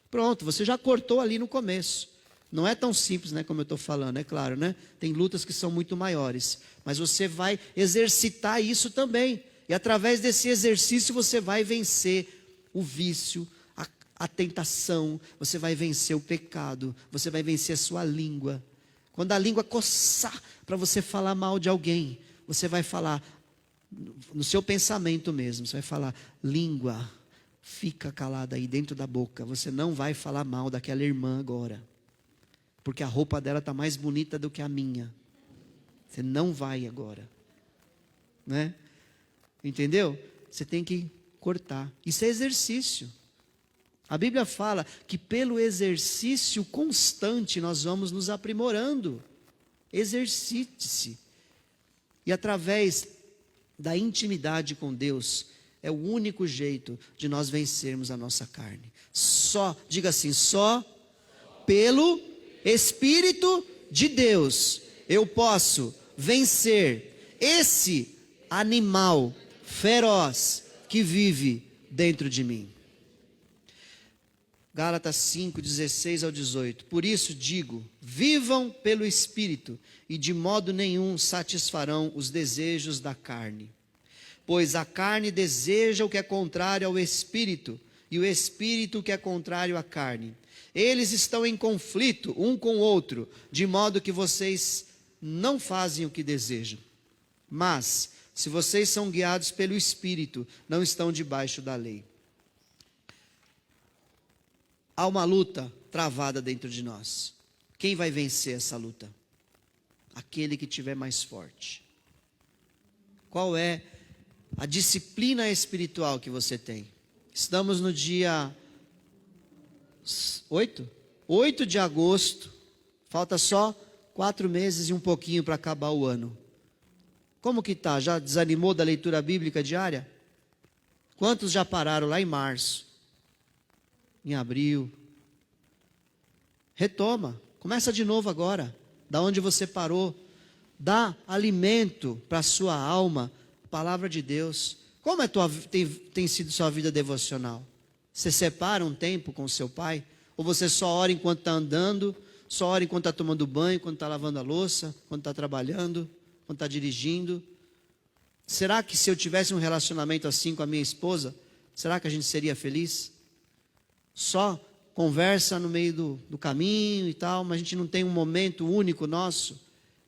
Pronto, você já cortou ali no começo. Não é tão simples, né, como eu estou falando, é claro, né? Tem lutas que são muito maiores, mas você vai exercitar isso também, e através desse exercício você vai vencer o vício, a tentação, você vai vencer o pecado, você vai vencer a sua língua. Quando a língua coçar para você falar mal de alguém, você vai falar: no seu pensamento mesmo, você vai falar: língua, fica calada aí dentro da boca. Você não vai falar mal daquela irmã agora, porque a roupa dela está mais bonita do que a minha. Você não vai agora, né? Entendeu? Você tem que cortar. Isso é exercício. A Bíblia fala que pelo exercício constante nós vamos nos aprimorando. Exercite-se. E através da intimidade com Deus, é o único jeito de nós vencermos a nossa carne. Só, diga assim, só pelo Espírito de Deus eu posso vencer esse animal feroz que vive dentro de mim. Gálatas 5, 16 ao 18. Por isso digo, vivam pelo Espírito, e de modo nenhum satisfarão os desejos da carne. Pois a carne deseja o que é contrário ao Espírito, e o Espírito o que é contrário à carne. Eles estão em conflito um com o outro, de modo que vocês não fazem o que desejam. Mas, se vocês são guiados pelo Espírito, não estão debaixo da lei. Há uma luta travada dentro de nós. Quem vai vencer essa luta? Aquele que tiver mais forte. Qual é a disciplina espiritual que você tem? Estamos no dia 8 de agosto. Falta só 4 meses e um pouquinho para acabar o ano. Como que está? Já desanimou da leitura bíblica diária? Quantos já pararam lá em março? Em abril? Retoma. Começa de novo agora. Da onde você parou. Dá alimento para a sua alma. Palavra de Deus. Como tem sido sua vida devocional? Você separa um tempo com seu pai? Ou você só ora enquanto está andando? Só ora enquanto está tomando banho? Quando está lavando a louça? Quando está trabalhando? Quando está dirigindo? Será que se eu tivesse um relacionamento assim com a minha esposa, será que a gente seria feliz? Só conversa no meio do caminho e tal, mas a gente não tem um momento único nosso.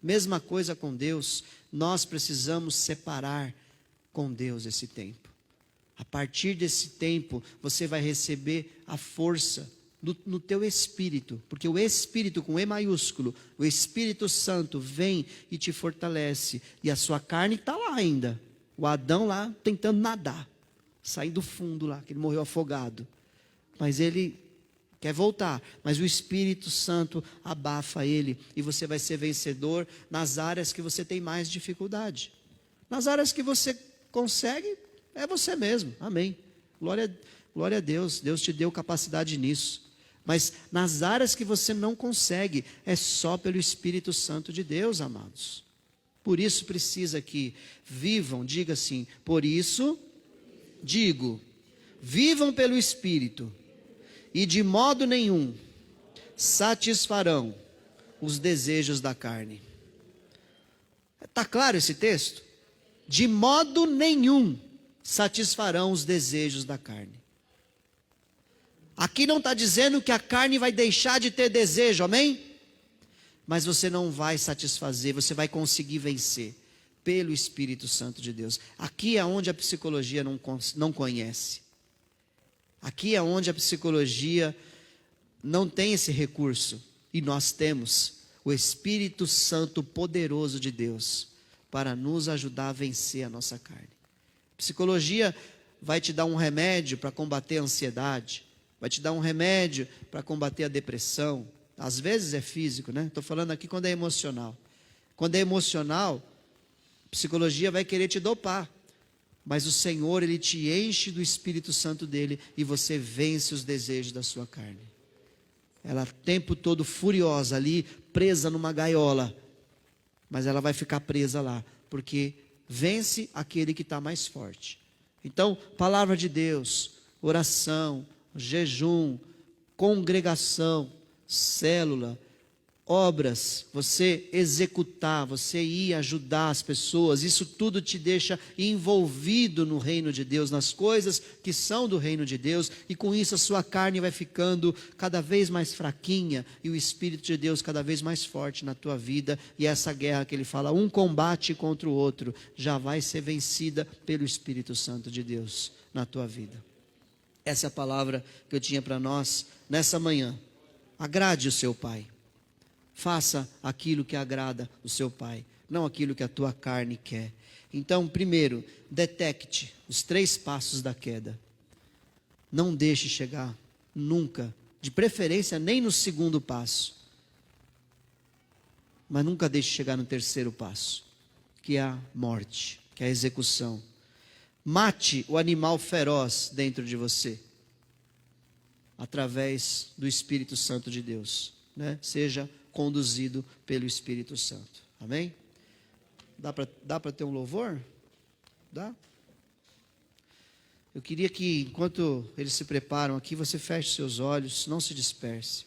Mesma coisa com Deus. Nós precisamos separar com Deus esse tempo. A partir desse tempo, você vai receber a força no teu espírito, porque o Espírito com E maiúsculo, o Espírito Santo vem e te fortalece, e a sua carne está lá ainda, o Adão lá tentando nadar, saindo do fundo lá, que ele morreu afogado, mas ele quer voltar, mas o Espírito Santo abafa ele, e você vai ser vencedor nas áreas que você tem mais dificuldade. Nas áreas que você consegue, é você mesmo, amém, glória a Deus, Deus te deu capacidade nisso. Mas nas áreas que você não consegue, é só pelo Espírito Santo de Deus, amados. Por isso precisa que vivam, diga assim, por isso digo, vivam pelo Espírito, e de modo nenhum satisfarão os desejos da carne. Está claro esse texto? De modo nenhum satisfarão os desejos da carne. Aqui não está dizendo que a carne vai deixar de ter desejo, amém? Mas você não vai satisfazer, você vai conseguir vencer pelo Espírito Santo de Deus. Aqui é onde a psicologia não conhece. Aqui é onde a psicologia não tem esse recurso. E nós temos o Espírito Santo poderoso de Deus para nos ajudar a vencer a nossa carne. A psicologia vai te dar um remédio para combater a ansiedade, vai te dar um remédio para combater a depressão. Às vezes é físico, né? Estou falando aqui quando é emocional. Quando é emocional, a psicologia vai querer te dopar. Mas o Senhor, Ele te enche do Espírito Santo dEle e você vence os desejos da sua carne. Ela o tempo todo furiosa ali, presa numa gaiola. Mas ela vai ficar presa lá, porque vence aquele que está mais forte. Então, palavra de Deus, oração, jejum, congregação, célula, obras, você executar, você ir ajudar as pessoas, isso tudo te deixa envolvido no reino de Deus, nas coisas que são do reino de Deus, e com isso a sua carne vai ficando cada vez mais fraquinha, e o Espírito de Deus cada vez mais forte na tua vida, e essa guerra que ele fala, um combate contra o outro, já vai ser vencida pelo Espírito Santo de Deus na tua vida. Essa é a palavra que eu tinha para nós nessa manhã. Agrade o seu pai. Faça aquilo que agrada o seu pai, não aquilo que a tua carne quer. Então, primeiro, detecte os 3 passos da queda. Não deixe chegar nunca, de preferência nem no segundo passo. Mas nunca deixe chegar no terceiro passo, que é a morte, que é a execução. Mate o animal feroz dentro de você, através do Espírito Santo de Deus, né? Seja conduzido pelo Espírito Santo. Amém? Dá para ter um louvor? Dá? Eu queria que, enquanto eles se preparam aqui, você feche seus olhos, não se disperse.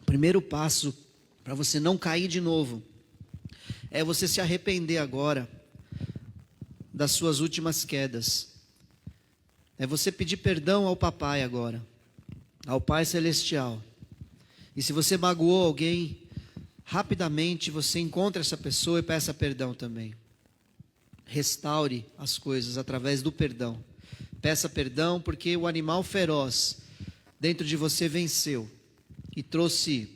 O primeiro passo para você não cair de novo é você se arrepender agora das suas últimas quedas. É você pedir perdão ao papai agora, ao Pai Celestial. E se você magoou alguém, rapidamente você encontra essa pessoa e peça perdão também. Restaure as coisas através do perdão. Peça perdão porque o animal feroz dentro de você venceu e trouxe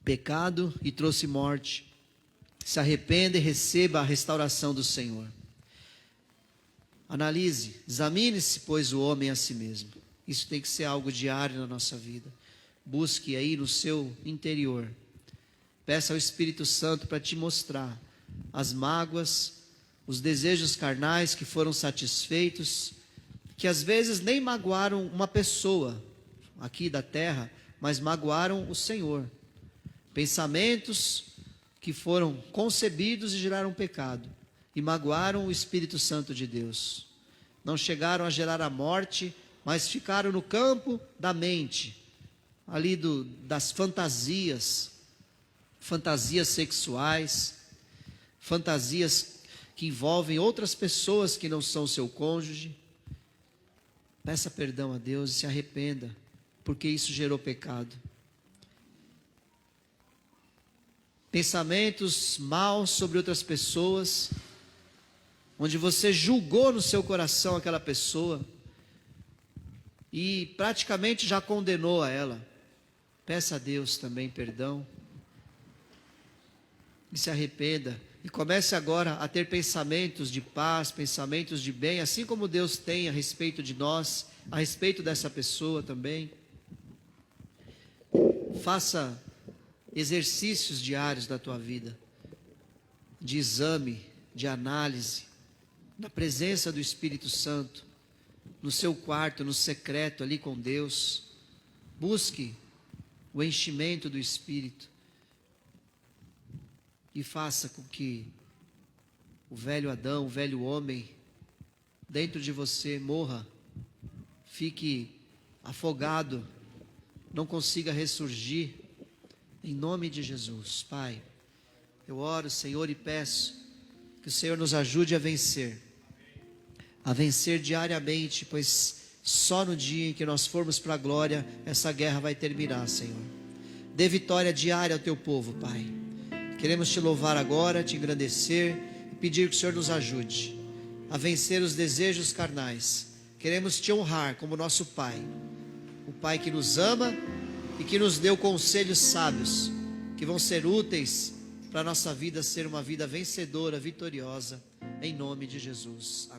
pecado e trouxe morte. Se arrependa e receba a restauração do Senhor. Analise, examine-se, pois, o homem a si mesmo. Isso tem que ser algo diário na nossa vida. Busque aí no seu interior. Peça ao Espírito Santo para te mostrar as mágoas, os desejos carnais que foram satisfeitos, que às vezes nem magoaram uma pessoa aqui da terra, mas magoaram o Senhor. Pensamentos que foram concebidos e geraram pecado. E magoaram o Espírito Santo de Deus. Não chegaram a gerar a morte, mas ficaram no campo da mente, ali das fantasias, fantasias sexuais, fantasias que envolvem outras pessoas que não são seu cônjuge. Peça perdão a Deus e se arrependa, porque isso gerou pecado. Pensamentos maus sobre outras pessoas, onde você julgou no seu coração aquela pessoa e praticamente já condenou a ela. Peça a Deus também perdão e se arrependa e comece agora a ter pensamentos de paz, pensamentos de bem, assim como Deus tem a respeito de nós, a respeito dessa pessoa também. Faça exercícios diários da tua vida, de exame, de análise, na presença do Espírito Santo, no seu quarto, no secreto ali com Deus. Busque o enchimento do Espírito e faça com que o velho Adão, o velho homem dentro de você morra, fique afogado, não consiga ressurgir, em nome de Jesus. Pai, eu oro, Senhor, e peço que o Senhor nos ajude a vencer diariamente, pois só no dia em que nós formos para a glória, essa guerra vai terminar, Senhor. Dê vitória diária ao teu povo, Pai. Queremos te louvar agora, te engrandecer e pedir que o Senhor nos ajude a vencer os desejos carnais. Queremos te honrar como nosso Pai, o Pai que nos ama e que nos deu conselhos sábios, que vão ser úteis para a nossa vida ser uma vida vencedora, vitoriosa, em nome de Jesus. Amém.